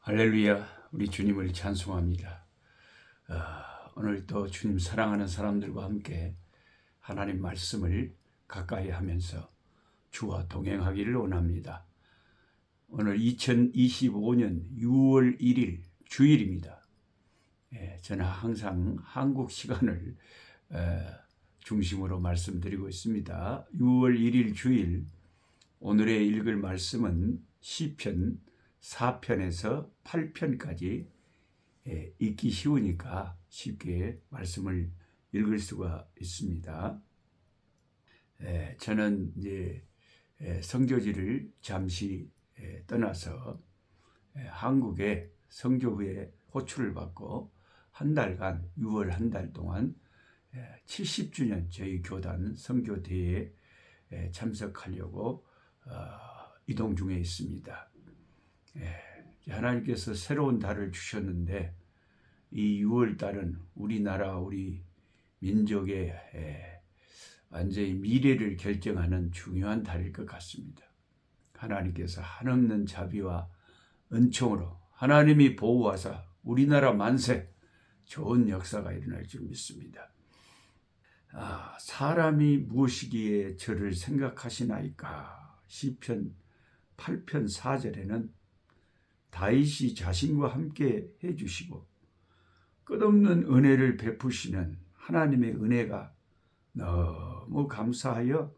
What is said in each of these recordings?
할렐루야, 우리 주님을 찬송합니다. 오늘 또 주님 사랑하는 사람들과 함께 하나님 말씀을 가까이 하면서 주와 동행하기를 원합니다. 오늘 2025년 6월 1일 주일입니다. 저는 항상 한국 시간을 중심으로 말씀드리고 있습니다. 6월 1일 주일, 오늘의 읽을 말씀은 시편 4편에서 8편까지 읽기 쉬우니까 쉽게 말씀을 읽을 수가 있습니다. 저는 이제 선교지를 잠시 떠나서 한국에 선교 후에 호출을 받고 한 달간 6월 한 달 동안 70주년 저희 교단 선교대회에 참석하려고 이동 중에 있습니다. 하나님께서 새로운 달을 주셨는데 이 6월 달은 우리나라 우리 민족의 완전히 미래를 결정하는 중요한 달일 것 같습니다. 하나님께서 한없는 자비와 은총으로 하나님이 보호하사 우리나라 만세 좋은 역사가 일어날 줄 믿습니다. 사람이 무엇이기에 저를 생각하시나이까. 시편 8편 4절에는 다윗이 자신과 함께 해주시고 끝없는 은혜를 베푸시는 하나님의 은혜가 너무 감사하여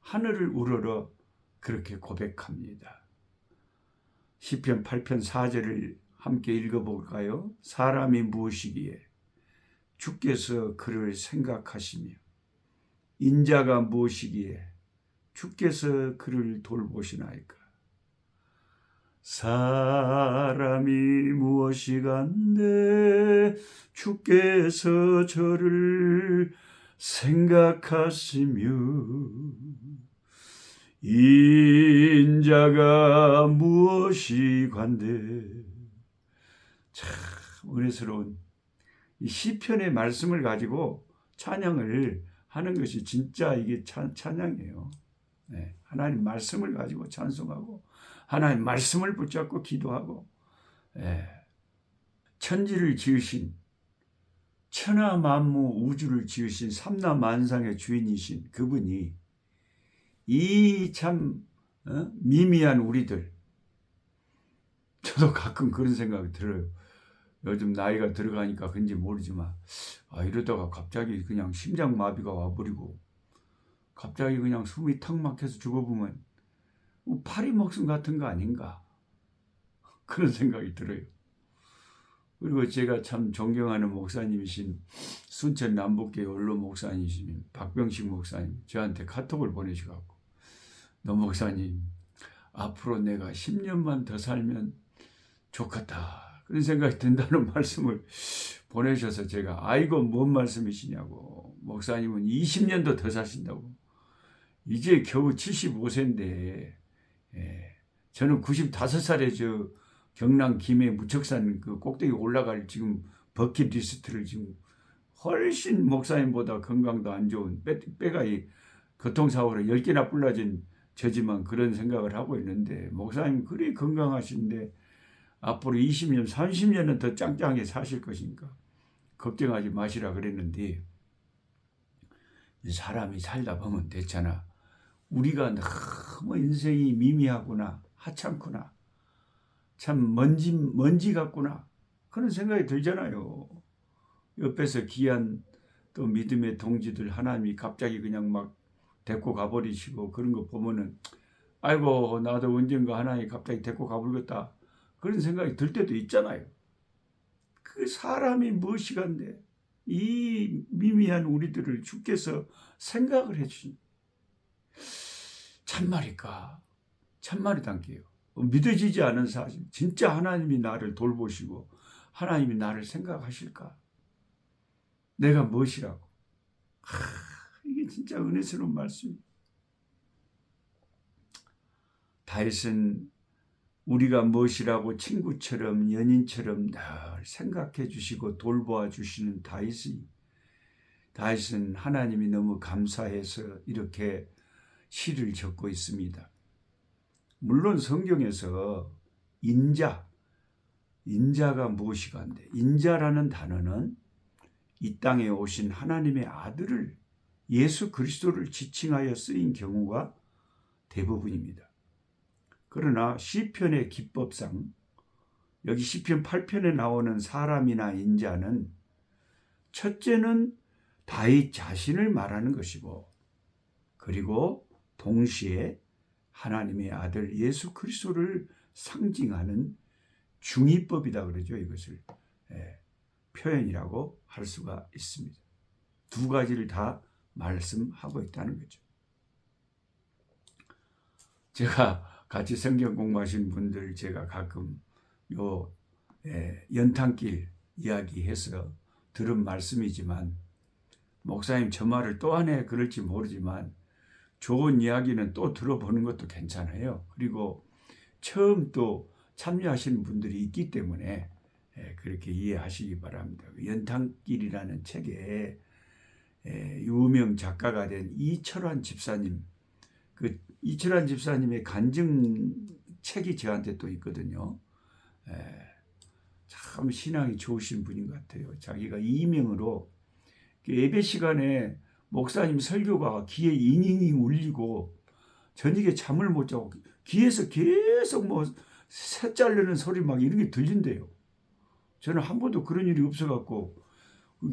하늘을 우러러 그렇게 고백합니다. 시편 8편 4절을 함께 읽어볼까요? 사람이 무엇이기에 주께서 그를 생각하시며 인자가 무엇이기에 주께서 그를 돌보시나이까. 사람이 무엇이간데 주께서 저를 생각하시며 인자가 무엇이간데. 참 은혜스러운 이 시편의 말씀을 가지고 찬양을 하는 것이 진짜 이게 찬양이에요. 하나님 말씀을 가지고 찬송하고 하나님 말씀을 붙잡고 기도하고 천지를 지으신 천하 만무 우주를 지으신 삼라만상의 주인이신 그분이 이 참 미미한 우리들, 저도 가끔 그런 생각이 들어요. 요즘 나이가 들어가니까 그런지 모르지만 이러다가 갑자기 그냥 심장마비가 와버리고 갑자기 그냥 숨이 턱 막혀서 죽어보면 파리 목숨 같은 거 아닌가 그런 생각이 들어요. 그리고 제가 참 존경하는 목사님이신 순천 남북교회 원로 목사님이신 박병식 목사님 저한테 카톡을 보내셔갖고 너 목사님 앞으로 내가 10년만 더 살면 좋겠다 그런 생각이 든다는 말씀을 보내셔서 제가 아이고 뭔 말씀이시냐고. 목사님은 20년도 더 사신다고. 이제 겨우 75세인데 저는 95살에 저 경남 김해 무척산 그 꼭대기 올라갈 지금 버킷리스트를 지금 훨씬 목사님보다 건강도 안 좋은 빼가 이 교통사고로 10개나 불러진 저지만 그런 생각을 하고 있는데 목사님 그리 건강하신데 앞으로 20년 30년은 더 짱짱하게 사실 것이니까 걱정하지 마시라 그랬는데 사람이 살다 보면 됐잖아. 우리가 너무 인생이 미미하구나 하찮구나 참 먼지 같구나 그런 생각이 들잖아요. 옆에서 귀한 또 믿음의 동지들 하나님이 갑자기 그냥 막 데리고 가버리시고 그런 거 보면은 아이고 나도 언젠가 하나님이 갑자기 데리고 가버리겠다 그런 생각이 들 때도 있잖아요. 그 사람이 무엇이간데 이 미미한 우리들을 주께서 생각을 해주신 참말일까? 참말이단게요. 믿어지지 않은 사실. 진짜 하나님이 나를 돌보시고 하나님이 나를 생각하실까? 내가 무엇이라고? 이게 진짜 은혜스러운 말씀이에요. 다윗은 우리가 무엇이라고 친구처럼 연인처럼 늘 생각해 주시고 돌보아 주시는 다윗은 하나님이 너무 감사해서 이렇게 시를 적고 있습니다. 물론 성경에서 인자, 인자가 무엇이간데, 인자라는 단어는 이 땅에 오신 하나님의 아들을, 예수 그리스도를 지칭하여 쓰인 경우가 대부분입니다. 그러나 시편의 기법상 여기 시편 8편에 나오는 사람이나 인자는 첫째는 다윗 자신을 말하는 것이고, 그리고 동시에 하나님의 아들 예수 그리스도를 상징하는 중의법이다 그러죠. 이것을 표현이라고 할 수가 있습니다. 두 가지를 다 말씀하고 있다는 거죠. 제가 같이 성경 공부하신 분들 제가 가끔 요 연탄길 이야기해서 들은 말씀이지만, 목사님 저 말을 또 하네 그럴지 모르지만 좋은 이야기는 또 들어보는 것도 괜찮아요. 그리고 처음 또 참여하시는 분들이 있기 때문에 그렇게 이해하시기 바랍니다. 연탄길이라는 책에 유명 작가가 된 이철환 집사님, 그 이철환 집사님의 간증 책이 저한테 또 있거든요. 참 신앙이 좋으신 분인 것 같아요. 자기가 이명으로 예배 시간에 목사님 설교가 귀에 잉잉잉 울리고 저녁에 잠을 못 자고 귀에서 계속 뭐 새 자르는 소리 막 이런 게 들린대요. 저는 한 번도 그런 일이 없어갖고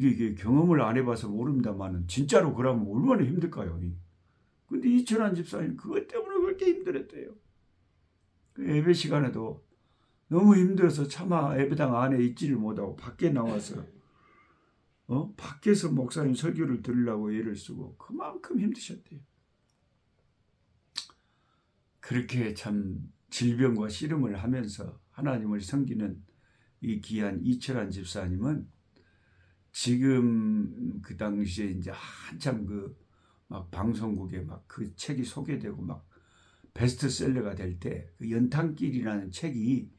이게 경험을 안 해봐서 모릅니다만은 진짜로 그러면 얼마나 힘들까요? 근데 이철환 집사님 그것 때문에 그렇게 힘들었대요. 그 예배 시간에도 너무 힘들어서 차마 예배당 안에 있지를 못하고 밖에 나와서 밖에서 목사님 설교를 들으려고 애를 쓰고 그만큼 힘드셨대요. 그렇게 참 질병과 씨름을 하면서 하나님을 섬기는 이 귀한 이철환 집사님은 지금 그 당시에 이제 한참 막 방송국에 막 그 책이 소개되고 막 베스트셀러가 될 때 그 연탄길이라는 책이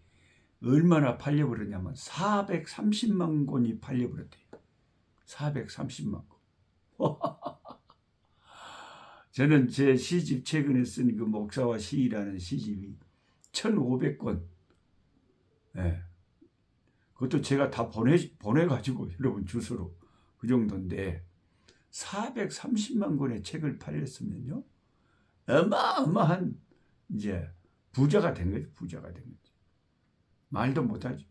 얼마나 팔려버렸냐면 430만 권이 팔려버렸대요. 430만 권. 저는 제 시집 최근에 쓴 그 목사와 시이라는 시집이 1500권. 그것도 제가 다 보내가지고 여러분 주소로 그 정도인데 430만 권의 책을 팔렸으면요. 어마어마한 이제 부자가 된 거죠. 부자가 된 거죠. 말도 못하죠.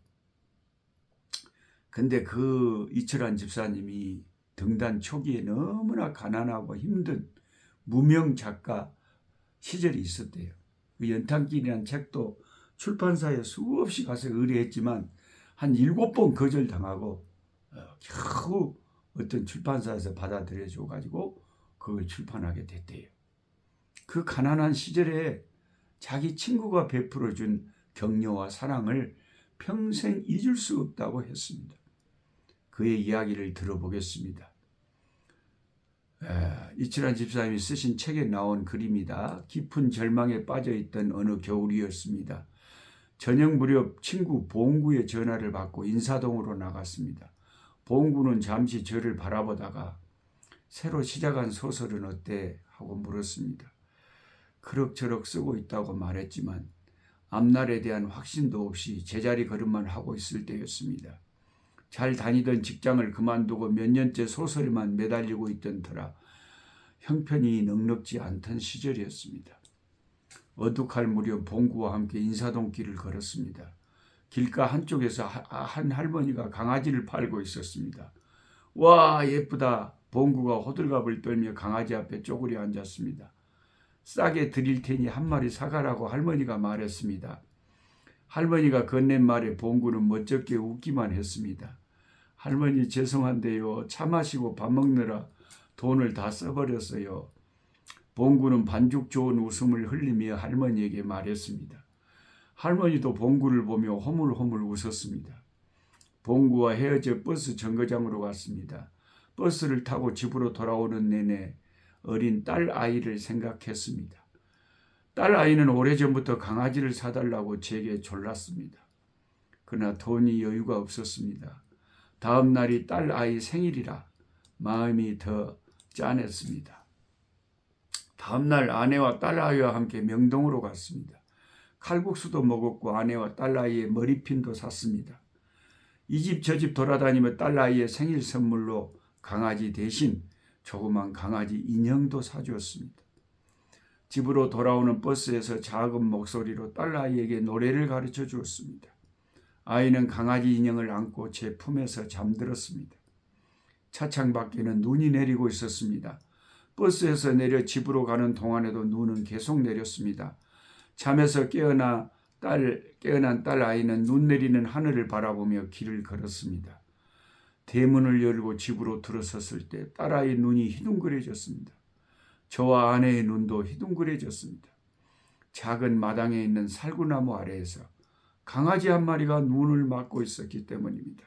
근데 그 이철환 집사님이 등단 초기에 너무나 가난하고 힘든 무명 작가 시절이 있었대요. 그 연탄길이라는 책도 출판사에 수없이 가서 의뢰했지만 한 7번 거절당하고 겨우 어떤 출판사에서 받아들여줘가지고 그걸 출판하게 됐대요. 그 가난한 시절에 자기 친구가 베풀어준 격려와 사랑을 평생 잊을 수 없다고 했습니다. 그의 이야기를 들어보겠습니다. 이철환 집사님이 쓰신 책에 나온 글입니다. 깊은 절망에 빠져있던 어느 겨울이었습니다. 저녁 무렵 친구 봉구의 전화를 받고 인사동으로 나갔습니다. 봉구는 잠시 저를 바라보다가 새로 시작한 소설은 어때? 하고 물었습니다. 그럭저럭 쓰고 있다고 말했지만 앞날에 대한 확신도 없이 제자리 걸음만 하고 있을 때였습니다. 잘 다니던 직장을 그만두고 몇 년째 소설에만 매달리고 있던 터라 형편이 넉넉지 않던 시절이었습니다. 어둑할 무렵 봉구와 함께 인사동 길을 걸었습니다. 길가 한쪽에서 한 할머니가 강아지를 팔고 있었습니다. 와, 예쁘다. 봉구가 호들갑을 떨며 강아지 앞에 쪼그려 앉았습니다. 싸게 드릴 테니 한 마리 사가라고 할머니가 말했습니다. 할머니가 건넨 말에 봉구는 멋쩍게 웃기만 했습니다. 할머니 죄송한데요. 차 마시고 밥 먹느라 돈을 다 써버렸어요. 봉구는 반죽 좋은 웃음을 흘리며 할머니에게 말했습니다. 할머니도 봉구를 보며 허물허물 웃었습니다. 봉구와 헤어져 버스 정거장으로 갔습니다. 버스를 타고 집으로 돌아오는 내내 어린 딸 아이를 생각했습니다. 딸 아이는 오래전부터 강아지를 사달라고 제게 졸랐습니다. 그러나 돈이 여유가 없었습니다. 다음 날이 딸 아이 생일이라 마음이 더 짠했습니다. 다음 날 아내와 딸 아이와 함께 명동으로 갔습니다. 칼국수도 먹었고 아내와 딸아이의 머리핀도 샀습니다. 이 집 저 집 돌아다니며 딸아이의 생일 선물로 강아지 대신 조그만 강아지 인형도 사주었습니다. 집으로 돌아오는 버스에서 작은 목소리로 딸아이에게 노래를 가르쳐 주었습니다. 아이는 강아지 인형을 안고 제 품에서 잠들었습니다. 차창 밖에는 눈이 내리고 있었습니다. 버스에서 내려 집으로 가는 동안에도 눈은 계속 내렸습니다. 잠에서 깨어난 딸 아이는 눈 내리는 하늘을 바라보며 길을 걸었습니다. 대문을 열고 집으로 들어섰을 때 딸아이 눈이 희둥그레졌습니다. 저와 아내의 눈도 희둥그레졌습니다. 작은 마당에 있는 살구나무 아래에서 강아지 한 마리가 눈을 막고 있었기 때문입니다.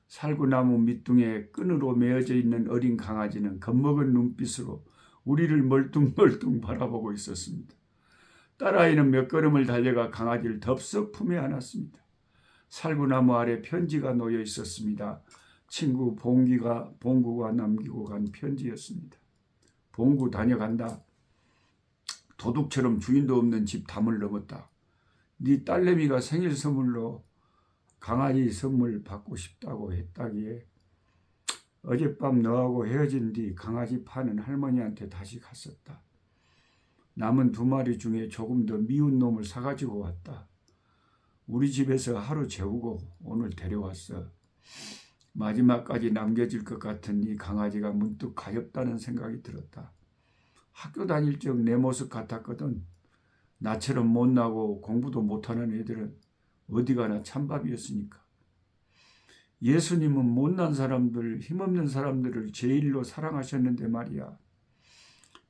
살구나무 밑둥에 끈으로 메어져 있는 어린 강아지는 겁먹은 눈빛으로 우리를 멀뚱멀뚱 바라보고 있었습니다. 딸아이는 몇 걸음을 달려가 강아지를 덥석 품에 안았습니다. 살구나무 아래 편지가 놓여 있었습니다. 친구 봉구가 남기고 간 편지였습니다. 봉구 다녀간다. 도둑처럼 주인도 없는 집 담을 넘었다. 네 딸내미가 생일 선물로 강아지 선물 받고 싶다고 했다기에 어젯밤 너하고 헤어진 뒤 강아지 파는 할머니한테 다시 갔었다. 남은 2마리 중에 조금 더 미운 놈을 사가지고 왔다. 우리 집에서 하루 재우고 오늘 데려왔어. 마지막까지 남겨질 것 같은 이 강아지가 문득 가엾다는 생각이 들었다. 학교 다닐 적 내 모습 같았거든. 나처럼 못나고 공부도 못하는 애들은 어디 가나 찬밥이었으니까. 예수님은 못난 사람들, 힘없는 사람들을 제일로 사랑하셨는데 말이야.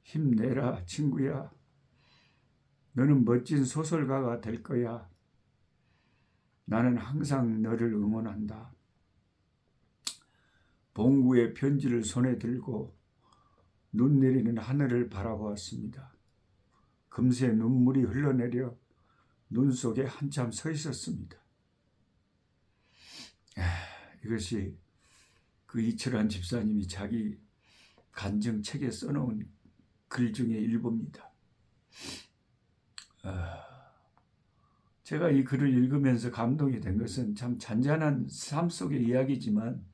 힘내라 친구야. 너는 멋진 소설가가 될 거야. 나는 항상 너를 응원한다. 봉구의 편지를 손에 들고 눈 내리는 하늘을 바라보았습니다. 금세 눈물이 흘러내려 눈 속에 한참 서 있었습니다. 이것이 그 이철환 집사님이 자기 간증책에 써놓은 글 중에 일부입니다. 제가 이 글을 읽으면서 감동이 된 것은 참 잔잔한 삶 속의 이야기지만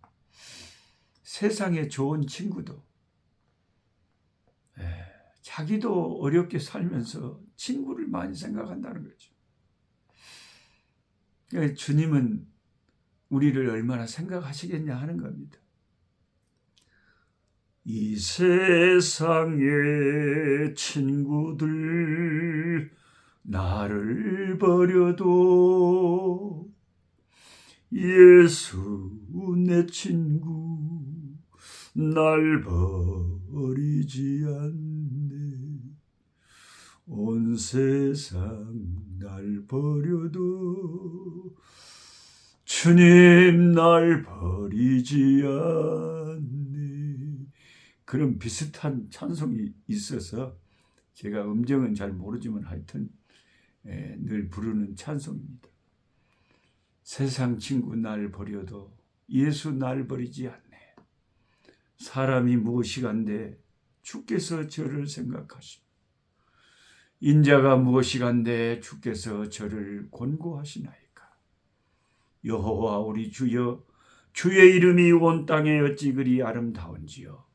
세상에 좋은 친구도 자기도 어렵게 살면서 친구를 많이 생각한다는 거죠. 주님은 우리를 얼마나 생각하시겠냐 하는 겁니다. 이 세상의 친구들 나를 버려도 예수 내 친구 날 버리지 않네. 온 세상 날 버려도 주님 날 버리지 않네. 그런 비슷한 찬송이 있어서 제가 음정은 잘 모르지만 하여튼 늘 부르는 찬송입니다. 세상 친구 날 버려도 예수 날 버리지 않네. 사람이 무엇이간데 주께서 저를 생각하시고 인자가 무엇이간데 주께서 저를 권고하시나이까. 여호와 우리 주여 주의 이름이 온 땅에 어찌 그리 아름다운지요.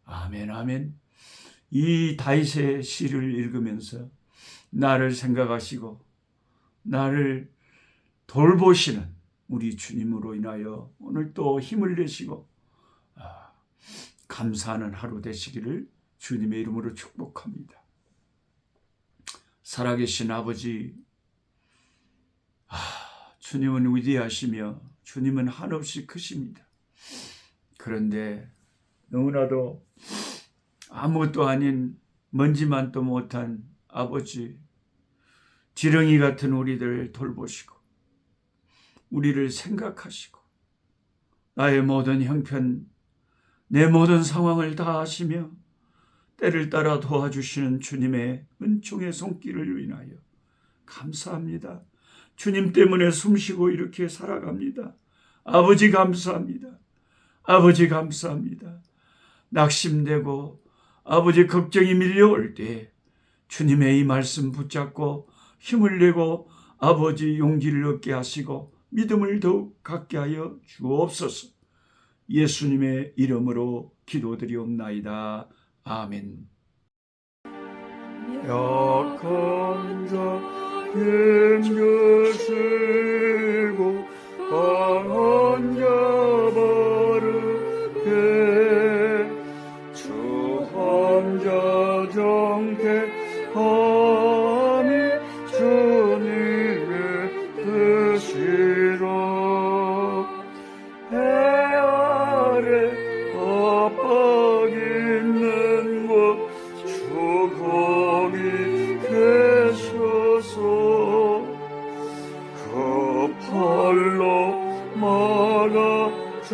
아멘 아멘. 이 다윗의 시를 읽으면서 나를 생각하시고 나를 돌보시는 우리 주님으로 인하여 오늘 또 힘을 내시고 감사하는 하루 되시기를 주님의 이름으로 축복합니다. 살아계신 아버지, 주님은 위대하시며 주님은 한없이 크십니다. 그런데 너무나도 아무것도 아닌 먼지만도 못한 아버지, 지렁이 같은 우리들 돌보시고 우리를 생각하시고 나의 모든 형편, 내 모든 상황을 다 아시며 때를 따라 도와주시는 주님의 은총의 손길을 인하여 감사합니다. 주님 때문에 숨쉬고 이렇게 살아갑니다. 아버지 감사합니다. 아버지 감사합니다. 낙심되고 아버지 걱정이 밀려올 때 주님의 이 말씀 붙잡고 힘을 내고 아버지 용기를 얻게 하시고 믿음을 더욱 갖게 하여 주옵소서. 예수님의 이름으로 기도드리옵나이다. 아멘. 약한 자 힘주시고 강한 자 바르게 주한 자 정케함이 주님의 뜻이라. 해 아래 압박 있는 곳 주 거기 계셔서 그 팔로 막아 주